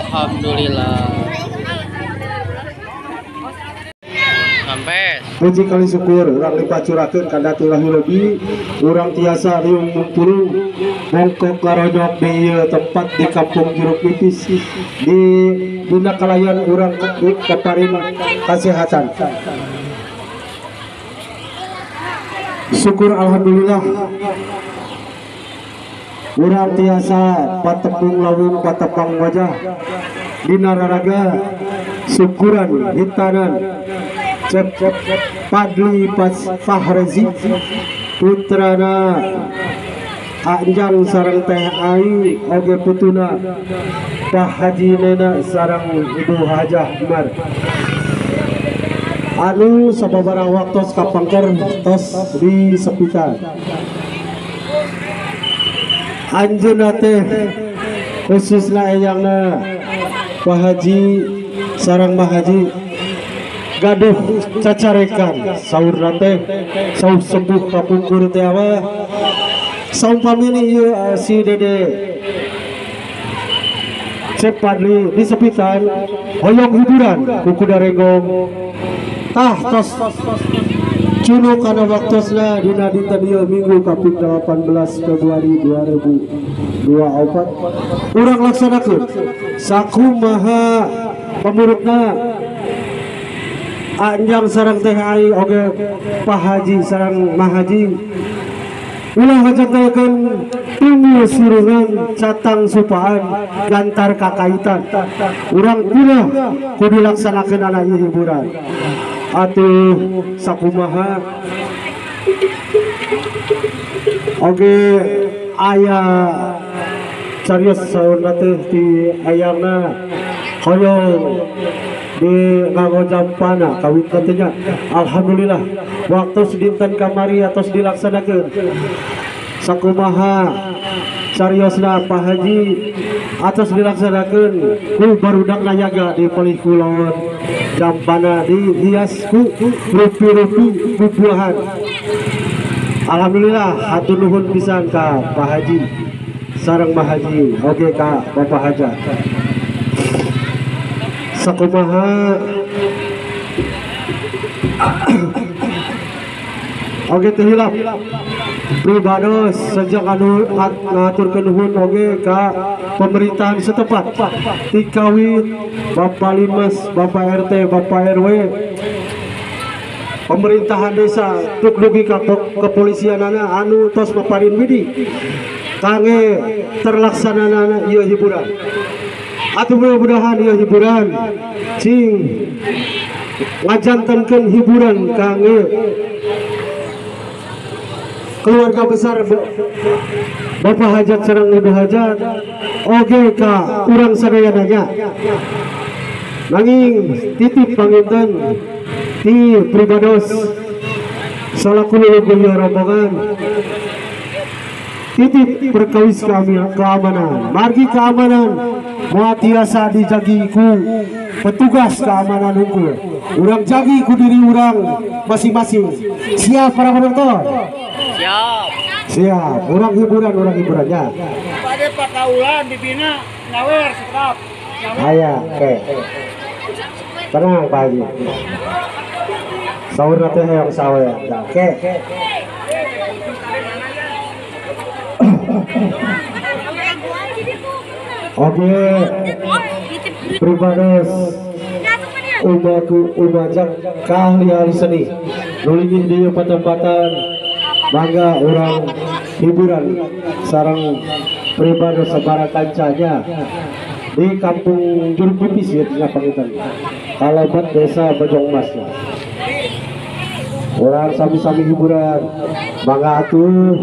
Alhamdulillah. Sampai puji kali syukur urang dipacurakeun ka Daturah Hilobi urang tiasa riung mumpulu mongko karojok di ieu tempat di Kampung Jeruk Nipis di dina kalayan urang kaparin kasehatan. Syukur alhamdulillah urang tiasa patepung lawung patepang wajah dina raraga syukuran hitanan Cep Padli Fahrezi putrana Anjang sareng Teh Ai oge putuna Pak Haji Nena sareng Ibu Hajah Umar anu sababaraha waktos kapangker tos di sepitan anjeunna teh khususna eyangna Pak Haji sareng Mbah Haji gaduh cacarekan saur nate saur sembuh kapungkur teh awa saumpamina ieu si Dede Cep Padli di sepitan hoyong hiburan kuku darenggong tah tos cunu kana waktosna dina dinten ieu Minggu kaping 18 Februari 2024 urang laksanakeun sakumaha pamurutna Anjang sareng Teh Ai oge Pak Haji sareng Mah Haji ulah ngajantelkeun tunggu surungan catang supaan gantar kakaitan urang puna kudu dilaksanakeun ana ieu hiburan atuh sakumaha oge aya carios saurna teh ti ayangna hoyong di ngagojampana kawit katanya alhamdulillah waktu sedinten kamari atos dilaksanakeun sakumaha cariosna Pak Haji atos dilaksanakeun ku barudak nayaga di palih kulon jampana dihias ku rupi-rupi bubuahan alhamdulillah hatur nuhun pisan ka Pak Haji sareng Mbah Haji oge ka Bapak Haja sakumaha oge teu hilap pribados sejak anu ngaturkeun nuhun oge ka pemerintahan setempat ti kawit Bapak Limas, Bapak RT, Bapak RW pemerintahan desa tuk dugi ka kepolisianana anu tos maparin widi kangge terlaksanana ieu hiburan atuh mudah-mudahan ieu hiburan cing ngajantenkeun hiburan kangge keluarga besar Bapak Hajat sareng Ibu Hajat oge ka urang sadayananya nanging titip panginten ti pribados salaku luluhur rombongan titip perkawis keamanan margi keamanan moal tiasa dijagi ku petugas keamanan unggul urang jagi ku diri urang masing-masing siap para penonton siap urang hiburannya pada pakaulan dibina nyawer sekap aya oke tenang Pak Haji saur teh hayang sawer oke oke pribados umajak keahlian seni nuligih di tempatan bangga orang hiburan sareng pribados sabara kancanya di Kampung Jeruk Nipis ya tinggal pangitan kalabat desa Bojong Mas orang sami-sami hiburan bangga atuh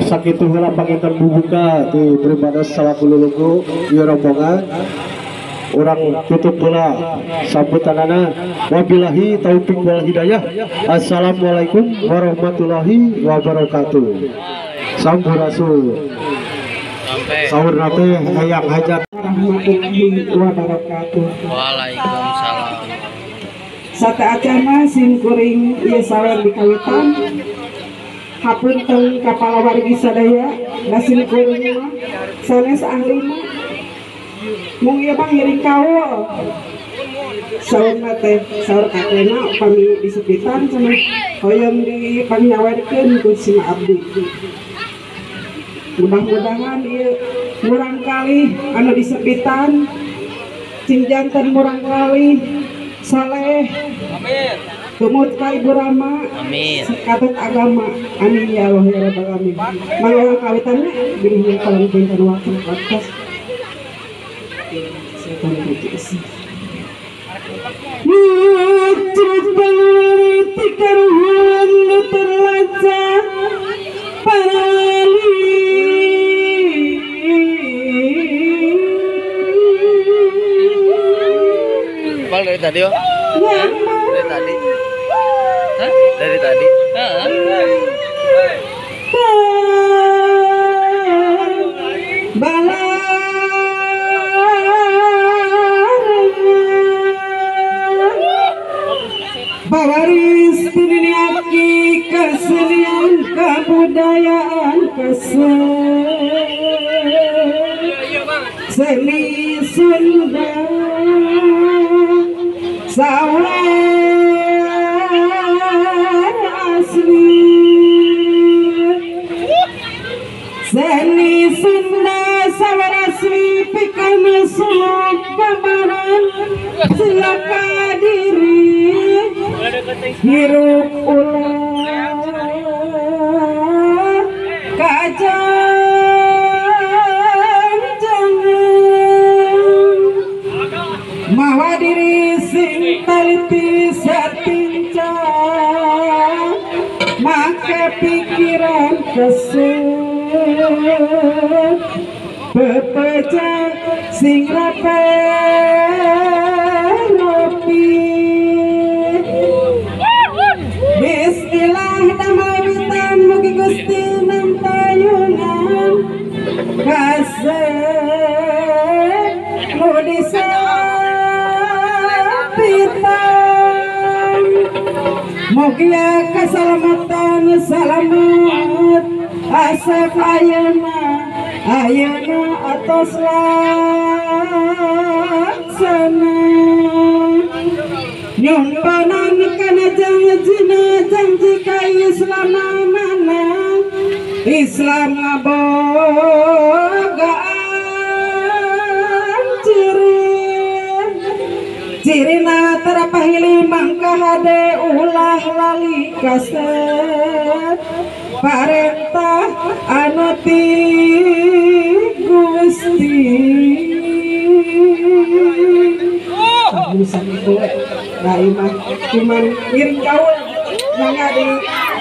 sakitu heula pangitan bubuka di pribados salaku luluku ieu rombongan orang tutup pula sambutanana wabillahi taufik wal hidayah assalamualaikum warahmatullahi wabarakatuh sampurasul sahur nate hayang hajat Waalaikumsalam. Sateacana sin kuring ieu sawer di kawitan hapunten kapala wargi sadaya nasin kuring mah sanes ahli mah mung ieu mah ngiring kaul saurna teh saur kakena upami disepitan cenah hoyong dipanyawerkeun ku si abdi. Mudah-mudahan ieu murang kali anu disepitan cing janten murang kali saleh tumut ka Ibu Rama Amin. katut agama amin ya Allah ya rabbal alamin. Mangga kawitannya geuning kolom pinten waktu podcast Bang dari tadi oh? Dari tadi? Hah? Dari tadi? Bawaris pininiaki kesenian kebudayaan seni Sunda sawar asli seni Sunda sawar asli pikana suluk gambaran silaka diri hirup ulah kajang jangan mawa diri sing taliti satincang make pikiran kesut pepecah sing rapi Bismillah damai witan mugi Gusti nantayunan kasih nu disapitan mugi keselamatan selamat asap ayeuna atos laksana nyumpanan kana janji ka Islam mana Islam ngabogaan cirina terapahili mangka hade ulah lali kaset parentah anu ti Gusti bisa itu imah cuman ngiring kaul mangga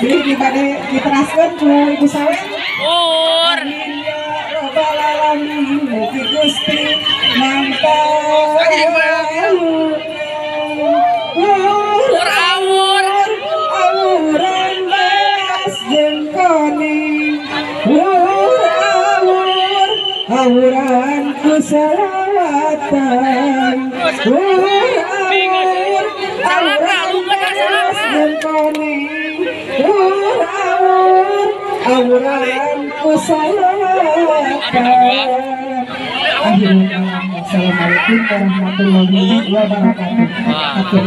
di bade diteraskeun ku Ibu Sawen amin ya rabbal alamin mugi Gusti mangka awuran beas jeung koning awuran ku salawatan awuran ku salawatan. Assalamualaikum warahmatullahi wabarakatuh.